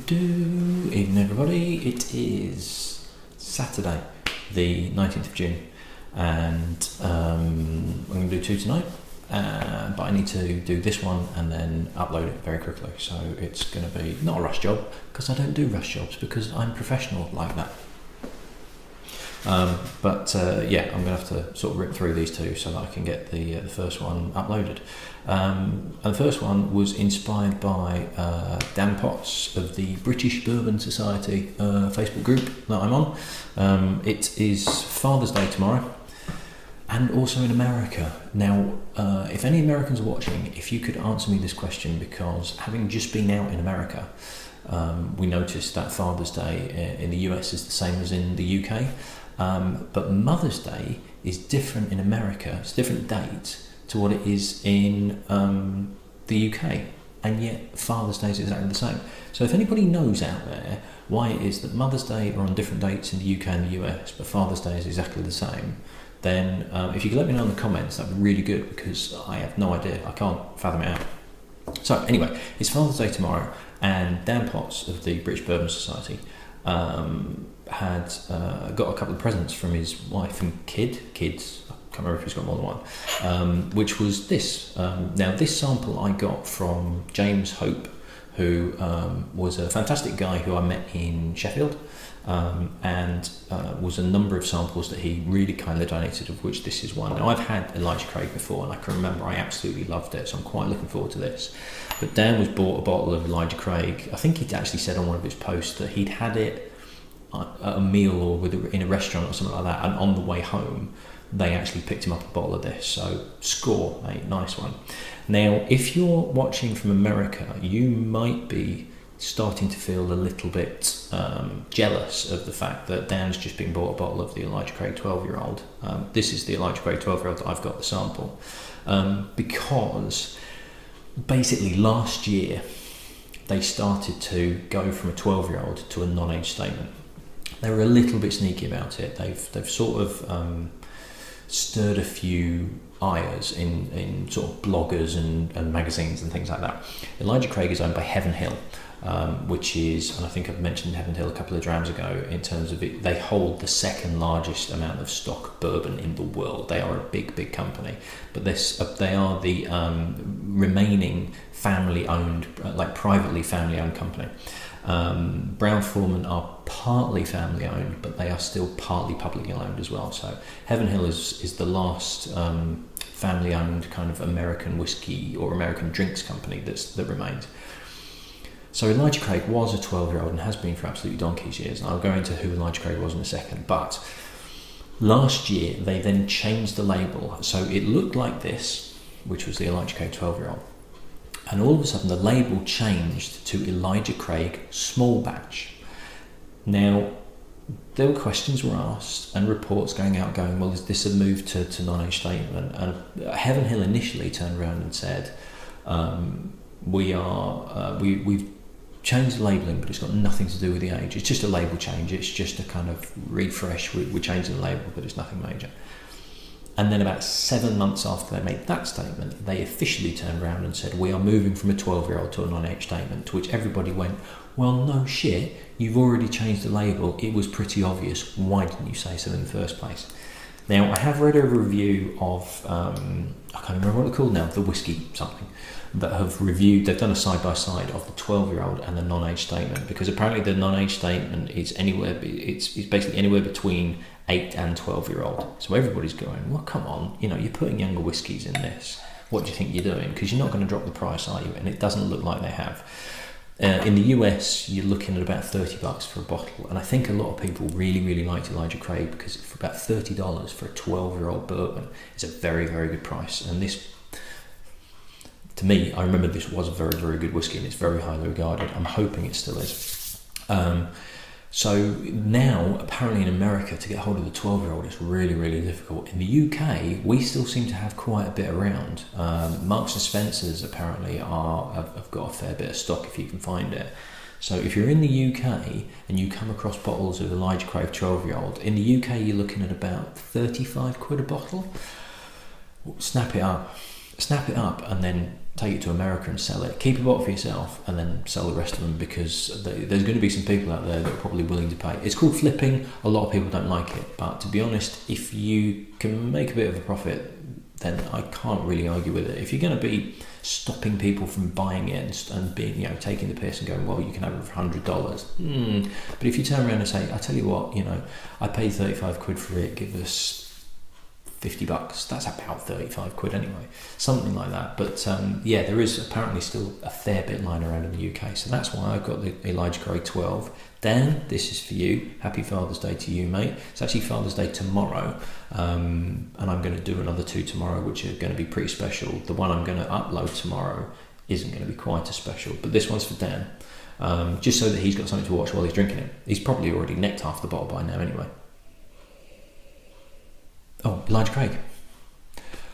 Evening everybody, it is Saturday the 19th of June and I'm going to do two tonight, but I need to do this one and then upload it very quickly, so it's going to be not a rush job because I don't do rush jobs because I'm professional like that. Yeah, I'm going to have to sort of rip through these two so that I can get the first one uploaded. And the first one was inspired by Dan Potts of the British Bourbon Society Facebook group that I'm on. It is Father's Day tomorrow, and also in America. Now, if any Americans are watching, if you could answer me this question, because having just been out in America, we noticed that Father's Day in the US is the same as in the UK. But Mother's Day is different in America. It's a different date to what it is in the UK, and yet Father's Day is exactly the same. So if anybody knows out there why it is that Mother's Day are on different dates in the UK and the US, but Father's Day is exactly the same, then if you could let me know in the comments, that'd be really good, because I have no idea. I can't fathom it out. So anyway, it's Father's Day tomorrow, and Dan Potts of the British Bourbon Society had got a couple of presents from his wife and kids. I can't remember if he's got more than one, which was this. Now, this sample I got from James Hope, who was a fantastic guy who I met in Sheffield, and was a number of samples that he really kindly donated, of which this is one. Now, I've had Elijah Craig before, and I can remember I absolutely loved it, so I'm quite looking forward to this. But Dan was bought a bottle of Elijah Craig. I think he'd actually said on one of his posts that he'd had it at a meal or in a restaurant or something like that, and on the way home they actually picked him up a bottle of this. So score, mate, nice one. Now, if you're watching from America, you might be starting to feel a little bit jealous of the fact that Dan's just been bought a bottle of the Elijah Craig 12-year-old. This is the Elijah Craig 12-year-old that I've got the sample, because basically last year they started to go from a 12-year-old to a non-age statement. They were a little bit sneaky about it. They've sort of stirred a few ires in sort of bloggers and magazines and things like that. Elijah Craig is owned by Heaven Hill, which is, and I think I've mentioned Heaven Hill a couple of drams ago, in terms of it, they hold the second largest amount of stock bourbon in the world. They are a big company, but they are the remaining family-owned, like privately family-owned company. Brown-Forman are partly family-owned, but they are still partly publicly owned as well. So Heaven Hill is the last family-owned kind of American whiskey or American drinks company that remains. So Elijah Craig was a 12-year-old and has been for absolutely donkey's years, and I'll go into who Elijah Craig was in a second. But last year they then changed the label, so it looked like this, which was the Elijah Craig 12-year-old. And all of a sudden the label changed to Elijah Craig Small Batch. Now, there were questions were asked and reports going out going, well, is this a move to non-age statement? And Heaven Hill initially turned around and said, we've changed the labelling, but it's got nothing to do with the age. It's just a label change. It's just a kind of refresh. We're changing the label, but it's nothing major. And then about 7 months after they made that statement, they officially turned around and said, we are moving from a 12-year-old to a non-age statement, to which everybody went, well, no shit, you've already changed the label. It was pretty obvious. Why didn't you say so in the first place? Now, I have read a review of, I can't remember what it's called now, the whiskey something, that have reviewed, they've done a side-by-side of the 12-year-old and the non-age statement, because apparently the non-age statement is it's basically anywhere between 8 and 12-year-old. So everybody's going, well, come on, you're putting younger whiskies in this. What do you think you're doing? Because you're not going to drop the price, are you? And it doesn't look like they have. In the US, you're looking at about $30 for a bottle, and I think a lot of people really liked Elijah Craig because for about $30 for a 12-year-old bourbon is a very good price. And this, to me, I remember this was a very good whiskey, and it's very highly regarded. I'm hoping it still is. So now, apparently in America, to get hold of the 12-year-old is really difficult. In the UK, we still seem to have quite a bit around. Marks and Spencer's apparently have got a fair bit of stock if you can find it. So if you're in the UK and you come across bottles of Elijah Craig 12-year-old, in the UK you're looking at about 35 quid a bottle. Snap it up. snap it up and then take it to America and sell it. Keep a bottle for yourself and then sell the rest of them, because there's going to be some people out there that are probably willing to pay. It's called flipping. A lot of people don't like it, but to be honest, if you can make a bit of a profit, then I can't really argue with it. If you're going to be stopping people from buying it and being, you know, taking the piss and going, well, you can have it for $100. But if you turn around and say, I tell you what, you know, I paid 35 quid for it, give us $50, that's about 35 quid anyway, something like that. But yeah, there is apparently still a fair bit lying around in the UK, so that's why I've got the Elijah Craig 12. Dan, this is for you. Happy Father's Day to you, mate. It's actually Father's Day tomorrow, and I'm going to do another 2 tomorrow, which are going to be pretty special. The one I'm going to upload tomorrow isn't going to be quite as special, but this one's for Dan, just so that he's got something to watch while he's drinking it. He's probably already necked half the bottle by now anyway. Oh, Elijah Craig.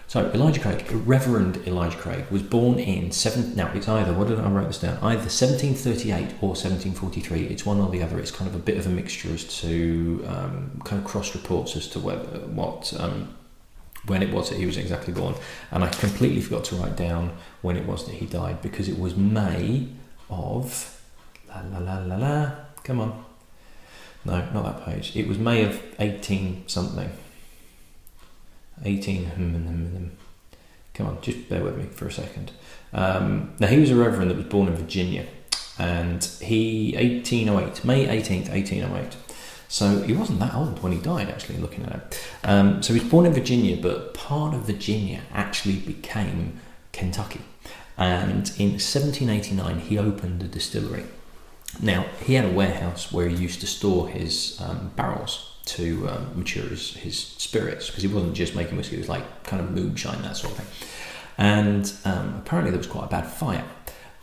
So Elijah Craig, Reverend Elijah Craig, was born in now it's either, what did I write this down? Either 1738 or 1743. It's one or the other. It's kind of a bit of a mixture as to kind of cross reports as to when it was that he was exactly born. And I completely forgot to write down when it was that he died, because it was May of come on. No, not that page. It was May of 18 something. 18. Come on, just bear with me for a second. Now, he was a reverend that was born in Virginia, and he 1808, May 18th, 1808. So he wasn't that old when he died, actually, looking at it. So he was born in Virginia, but part of Virginia actually became Kentucky. And in 1789, he opened a distillery. Now, he had a warehouse where he used to store his barrels to mature his spirits, because he wasn't just making whiskey, it was like kind of moonshine, that sort of thing. And apparently there was quite a bad fire,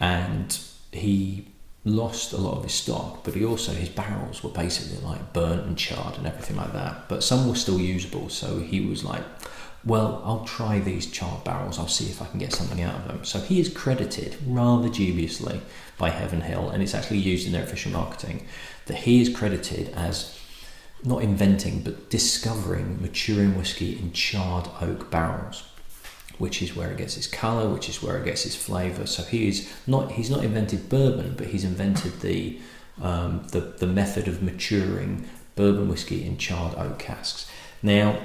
and he lost a lot of his stock, but his barrels were basically like burnt and charred and everything like that, but some were still usable. So he was like, well, I'll try these charred barrels, I'll see if I can get something out of them. So he is credited rather dubiously by Heaven Hill, and it's actually used in their official marketing, that he is credited as not inventing but discovering maturing whiskey in charred oak barrels, which is where it gets its colour, which is where it gets its flavour. So he's not invented bourbon, but he's invented the method of maturing bourbon whiskey in charred oak casks. Now,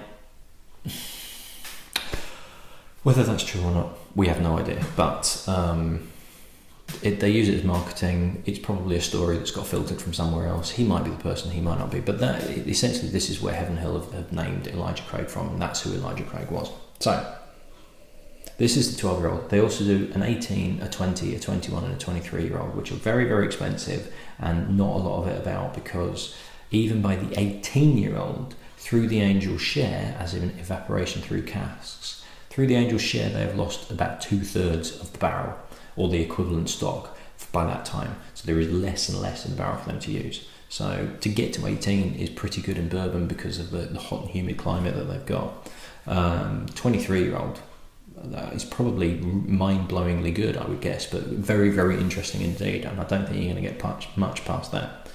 whether that's true or not, we have no idea, but they use it as marketing. It's probably a story that's got filtered from somewhere else. He might be the person, he might not be, but essentially this is where Heaven Hill have named Elijah Craig from, and that's who Elijah Craig was. So this is the 12-year-old. They also do an 18, a 20, a 21 and a 23-year-old, which are very, very expensive and not a lot of it about, because even by the 18-year-old, through the Angel's share, as in evaporation through casks, through the Angel's share they have lost about 2/3 of the barrel, or the equivalent stock, by that time. So there is less and less in the barrel for them to use. So to get to 18 is pretty good in bourbon because of the hot and humid climate that they've got. 23-year-old is probably mind-blowingly good, I would guess, but very, very interesting indeed, and I don't think you're going to get much past that.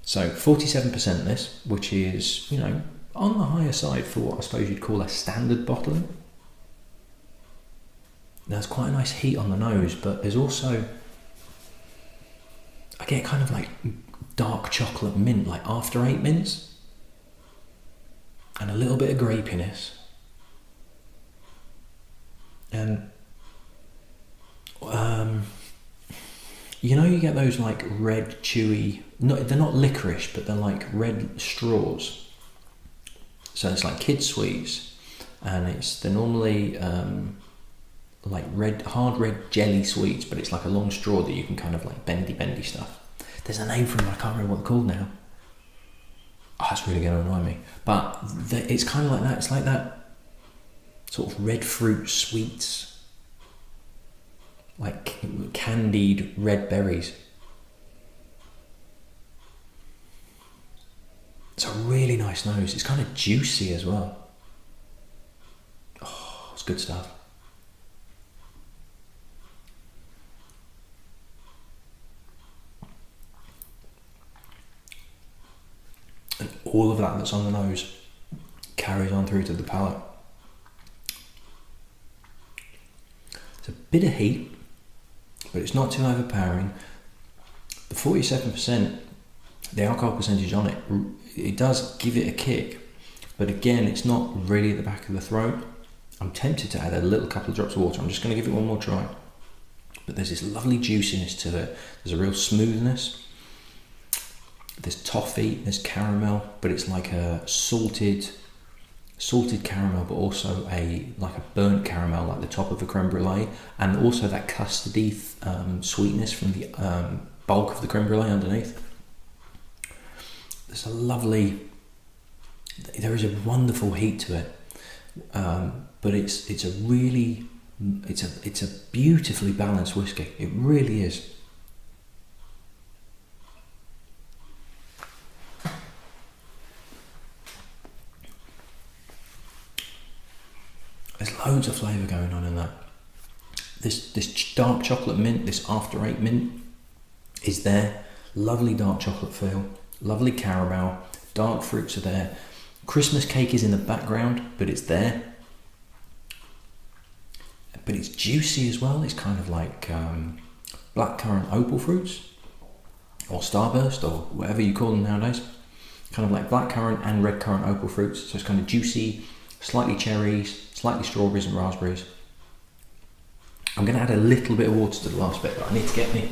So 47% this, which is, you know, on the higher side for what I suppose you'd call a standard bottling. There's quite a nice heat on the nose, but there's also, I get kind of like dark chocolate mint, like after 8 mints, and a little bit of grapiness. And you know, you get those like red chewy, they're not licorice, but they're like red straws. So it's like kid sweets, and they're normally like hard red jelly sweets, but it's like a long straw that you can kind of like bendy stuff. There's a name for them, I can't remember what they're called now. Oh, that's really going to annoy me. But it's kind of like that. It's like that sort of red fruit sweets, like candied red berries. It's a really nice nose. It's kind of juicy as well. Oh, it's good stuff. And all of that's on the nose carries on through to the palate. It's a bit of heat, but it's not too overpowering. The 47%, the alcohol percentage on it, it does give it a kick, but again, it's not really at the back of the throat. I'm tempted to add a little couple of drops of water. I'm just going to give it one more try. But there's this lovely juiciness to it. There's a real smoothness. There's toffee, there's caramel, but it's like a salted caramel, but also like a burnt caramel, like the top of a creme brulee, and also that custardy sweetness from the bulk of the creme brulee underneath. There's a lovely, there is a wonderful heat to it, but it's a beautifully balanced whiskey. It really is. There's loads of flavour going on in that. This dark chocolate mint, this after eight mint is there. Lovely dark chocolate feel, lovely caramel, dark fruits are there. Christmas cake is in the background, but it's there. But it's juicy as well. It's kind of like blackcurrant opal fruits, or starburst, or whatever you call them nowadays. Kind of like blackcurrant and redcurrant opal fruits. So it's kind of juicy, slightly cherries, slightly strawberries and raspberries. I'm going to add a little bit of water to the last bit, but I need to get me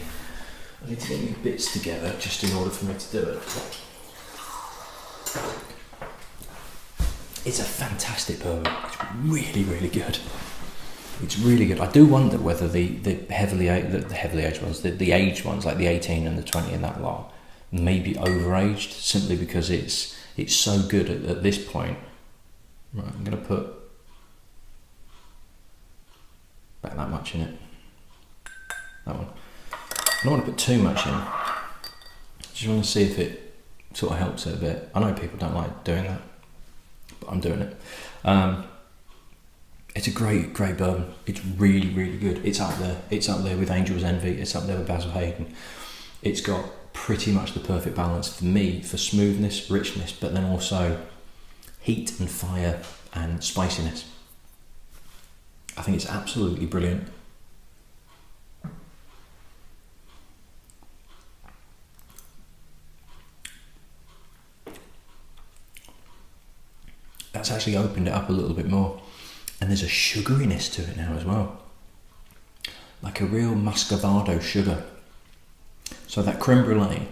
bits together just in order for me to do it. It's a fantastic bourbon. It's really, really good. It's really good. I do wonder whether the heavily aged ones, the aged ones like the 18 and the 20 and that lot, may be overaged simply because it's so good at this point. Right, I'm going to put about that much in it. That one. I don't want to put too much in. Just want to see if it sort of helps it a bit. I know people don't like doing that, but I'm doing it. It's a great bourbon. It's really, really good. It's up there. It's up there with Angel's Envy. It's up there with Basil Hayden. It's got pretty much the perfect balance for me for smoothness, richness, but then also heat and fire and spiciness. I think it's absolutely brilliant. That's actually opened it up a little bit more. And there's a sugariness to it now as well. Like a real muscovado sugar. So that creme brulee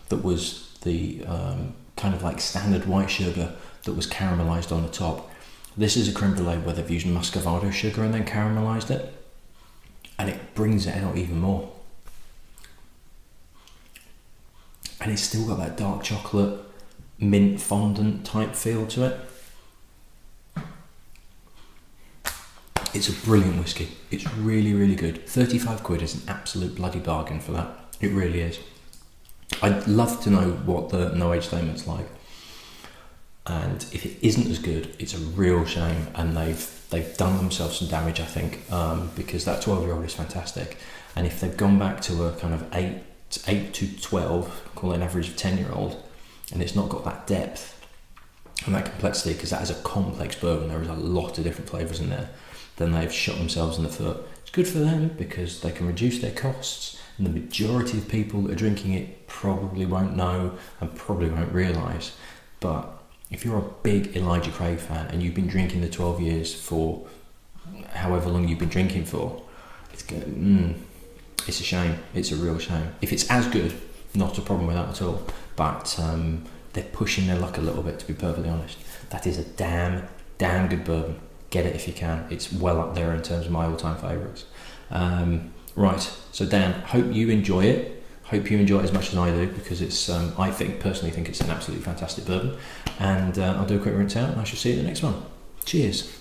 that was the kind of like standard white sugar that was caramelised on the top. This is a creme brulee where they've used muscovado sugar and then caramelised it. And it brings it out even more. And it's still got that dark chocolate, mint fondant type feel to it. It's a brilliant whiskey. It's really, really good. 35 quid is an absolute bloody bargain for that. It really is. I'd love to know what the no age statement's like. And if it isn't as good, it's a real shame. And they've done themselves some damage, I think, because that 12-year-old is fantastic. And if they've gone back to a kind of 8 to 12, call it an average of 10-year-old, and it's not got that depth and that complexity, because that is a complex bourbon. There is a lot of different flavours in there. Then they've shot themselves in the foot. It's good for them because they can reduce their costs, and the majority of people that are drinking it probably won't know and probably won't realise. But if you're a big Elijah Craig fan and you've been drinking the 12 years for however long you've been drinking for, it's a shame. It's a real shame. If it's as good, not a problem with that at all. But they're pushing their luck a little bit, to be perfectly honest. That is a damn good bourbon. Get it if you can. It's well up there in terms of my all-time favourites. Right, so Dan, hope you enjoy it. Hope you enjoy it as much as I do, because it's I personally think it's an absolutely fantastic bourbon. And I'll do a quick rinse out and I shall see you in the next one. Cheers.